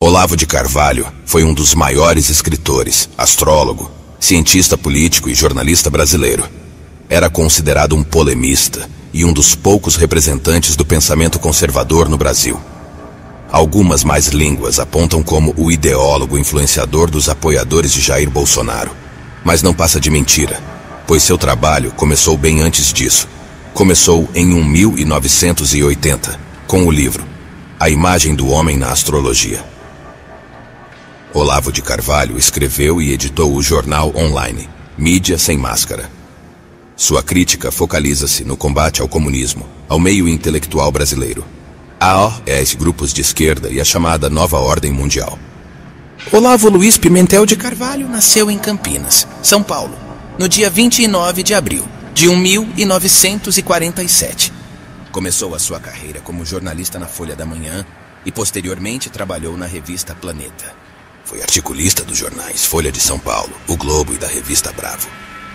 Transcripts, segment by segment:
Olavo de Carvalho foi um dos maiores escritores, astrólogo, cientista político e jornalista brasileiro. Era considerado um polemista e um dos poucos representantes do pensamento conservador no Brasil. Algumas más línguas apontam como o ideólogo influenciador dos apoiadores de Jair Bolsonaro. Mas não passa de mentira, pois seu trabalho começou bem antes disso. Começou em 1980, com o livro A Imagem do Homem na Astrologia. Olavo de Carvalho escreveu e editou o jornal online Mídia Sem Máscara. Sua crítica focaliza-se no combate ao comunismo, ao meio intelectual brasileiro, aos grupos de esquerda e a chamada Nova Ordem Mundial. Olavo Luiz Pimentel de Carvalho nasceu em Campinas, São Paulo, no dia 29 de abril de 1947. Começou a sua carreira como jornalista na Folha da Manhã e posteriormente trabalhou na revista Planeta. Foi articulista dos jornais Folha de São Paulo, O Globo e da revista Bravo.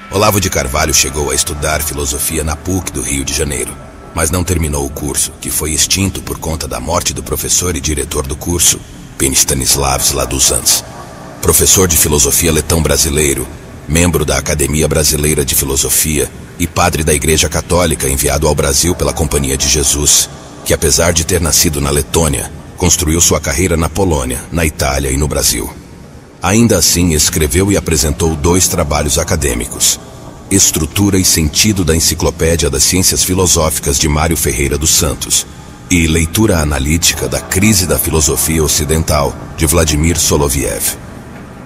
Olavo de Carvalho chegou a estudar filosofia na PUC do Rio de Janeiro, mas não terminou o curso, que foi extinto por conta da morte do professor e diretor do curso, Stanislavs lá dos Andes. Professor de filosofia letão brasileiro, membro da Academia Brasileira de Filosofia e padre da Igreja Católica enviado ao Brasil pela Companhia de Jesus, que apesar de ter nascido na Letônia, construiu sua carreira na Polônia, na Itália e no Brasil. Ainda assim, escreveu e apresentou 2 trabalhos acadêmicos: Estrutura e Sentido da Enciclopédia das Ciências Filosóficas de Mário Ferreira dos Santos e Leitura Analítica da Crise da Filosofia Ocidental, de Vladimir Soloviev.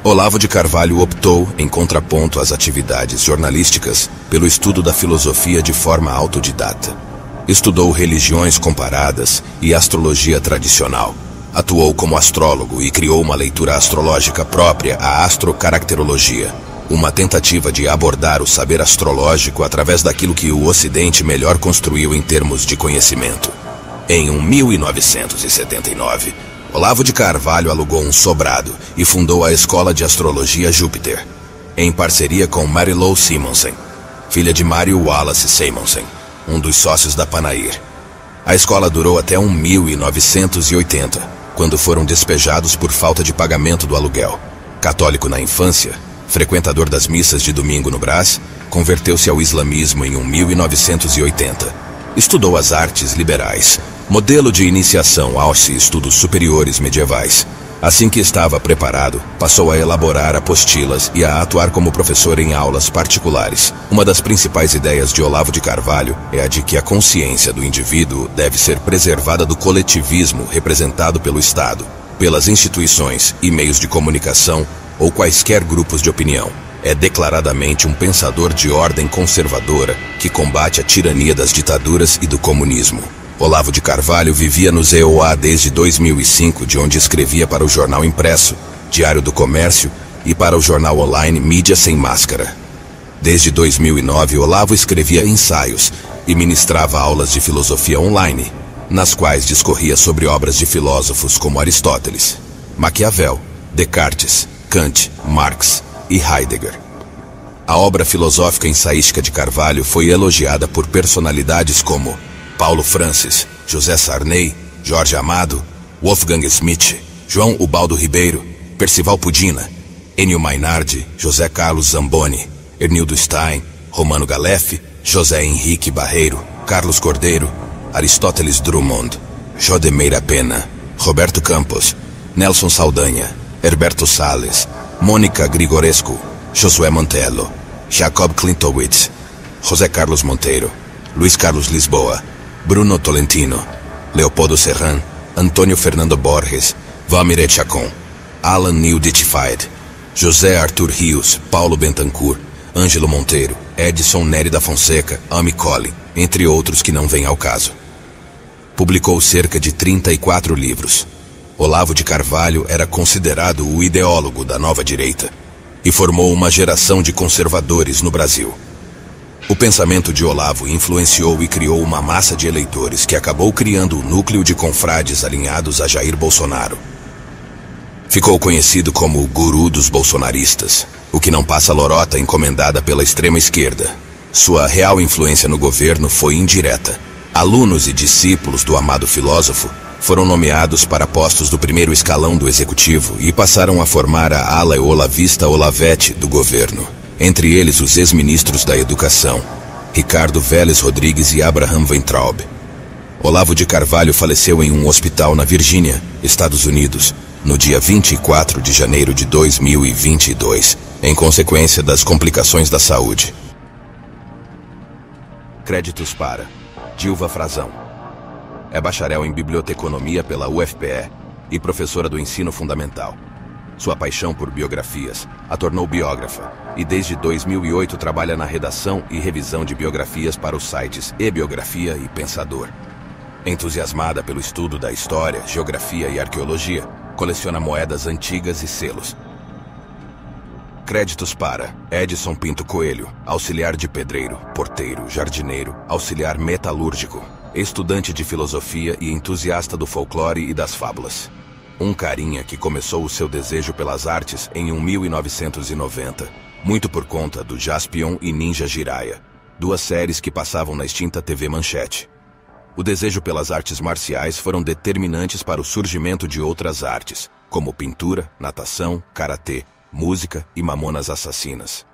Olavo de Carvalho optou, em contraponto às atividades jornalísticas, pelo estudo da filosofia de forma autodidata. Estudou religiões comparadas e astrologia tradicional. Atuou como astrólogo e criou uma leitura astrológica própria, a astrocaracterologia, uma tentativa de abordar o saber astrológico através daquilo que o Ocidente melhor construiu em termos de conhecimento. Em 1979, Olavo de Carvalho alugou um sobrado e fundou a Escola de Astrologia Júpiter, em parceria com Mary Lou Simonsen, filha de Mário Wallace Simonsen, um dos sócios da Panair. A escola durou até 1980, quando foram despejados por falta de pagamento do aluguel. Católico na infância, frequentador das missas de domingo no Brás, converteu-se ao islamismo em 1980. Estudou as artes liberais, modelo de iniciação aos estudos superiores medievais. Assim que estava preparado, passou a elaborar apostilas e a atuar como professor em aulas particulares. Uma das principais ideias de Olavo de Carvalho é a de que a consciência do indivíduo deve ser preservada do coletivismo representado pelo Estado, pelas instituições e meios de comunicação ou quaisquer grupos de opinião. É declaradamente um pensador de ordem conservadora que combate a tirania das ditaduras e do comunismo. Olavo de Carvalho vivia no ZOA desde 2005, de onde escrevia para o jornal impresso, Diário do Comércio, e para o jornal online Mídia Sem Máscara. Desde 2009, Olavo escrevia ensaios e ministrava aulas de filosofia online, nas quais discorria sobre obras de filósofos como Aristóteles, Maquiavel, Descartes, Kant, Marx e Heidegger. A obra filosófica ensaística de Carvalho foi elogiada por personalidades como Paulo Francis, José Sarney, Jorge Amado, Wolfgang Schmidt, João Ubaldo Ribeiro, Percival Pudina, Ennio Mainardi, José Carlos Zamboni, Ernildo Stein, Romano Galef, José Henrique Barreiro, Carlos Cordeiro, Aristóteles Drummond, Jodemeira Pena, Roberto Campos, Nelson Saldanha, Herberto Salles, Mônica Grigorescu, Josué Montello, Jacob Klintowitz, José Carlos Monteiro, Luiz Carlos Lisboa, Bruno Tolentino, Leopoldo Serran, Antônio Fernando Borges, Valmir Chacon, Alan Neil Dittified, José Arthur Rios, Paulo Bentancur, Ângelo Monteiro, Edson Nery da Fonseca, Amy Collin, entre outros que não vêm ao caso. Publicou cerca de 34 livros. Olavo de Carvalho era considerado o ideólogo da nova direita e formou uma geração de conservadores no Brasil. O pensamento de Olavo influenciou e criou uma massa de eleitores que acabou criando o núcleo de confrades alinhados a Jair Bolsonaro. Ficou conhecido como o guru dos bolsonaristas, o que não passa lorota encomendada pela extrema esquerda. Sua real influência no governo foi indireta. Alunos e discípulos do amado filósofo foram nomeados para postos do primeiro escalão do executivo e passaram a formar a ala olavista Olavete do governo. Entre eles os ex-ministros da Educação, Ricardo Vélez Rodrigues e Abraham Weintraub. Olavo de Carvalho faleceu em um hospital na Virgínia, Estados Unidos, no dia 24 de janeiro de 2022, em consequência das complicações da saúde. Créditos para Dilva Frazão. É bacharel em biblioteconomia pela UFPE e professora do ensino fundamental. Sua paixão por biografias a tornou biógrafa e desde 2008 trabalha na redação e revisão de biografias para os sites eBiografia e Pensador. Entusiasmada pelo estudo da história, geografia e arqueologia, coleciona moedas antigas e selos. Créditos para Edson Pinto Coelho, auxiliar de pedreiro, porteiro, jardineiro, auxiliar metalúrgico, estudante de filosofia e entusiasta do folclore e das fábulas. Um carinha que começou o seu desejo pelas artes em 1990, muito por conta do Jaspion e Ninja Jiraiya, duas séries que passavam na extinta TV Manchete. O desejo pelas artes marciais foram determinantes para o surgimento de outras artes, como pintura, natação, karatê, música e Mamonas Assassinas.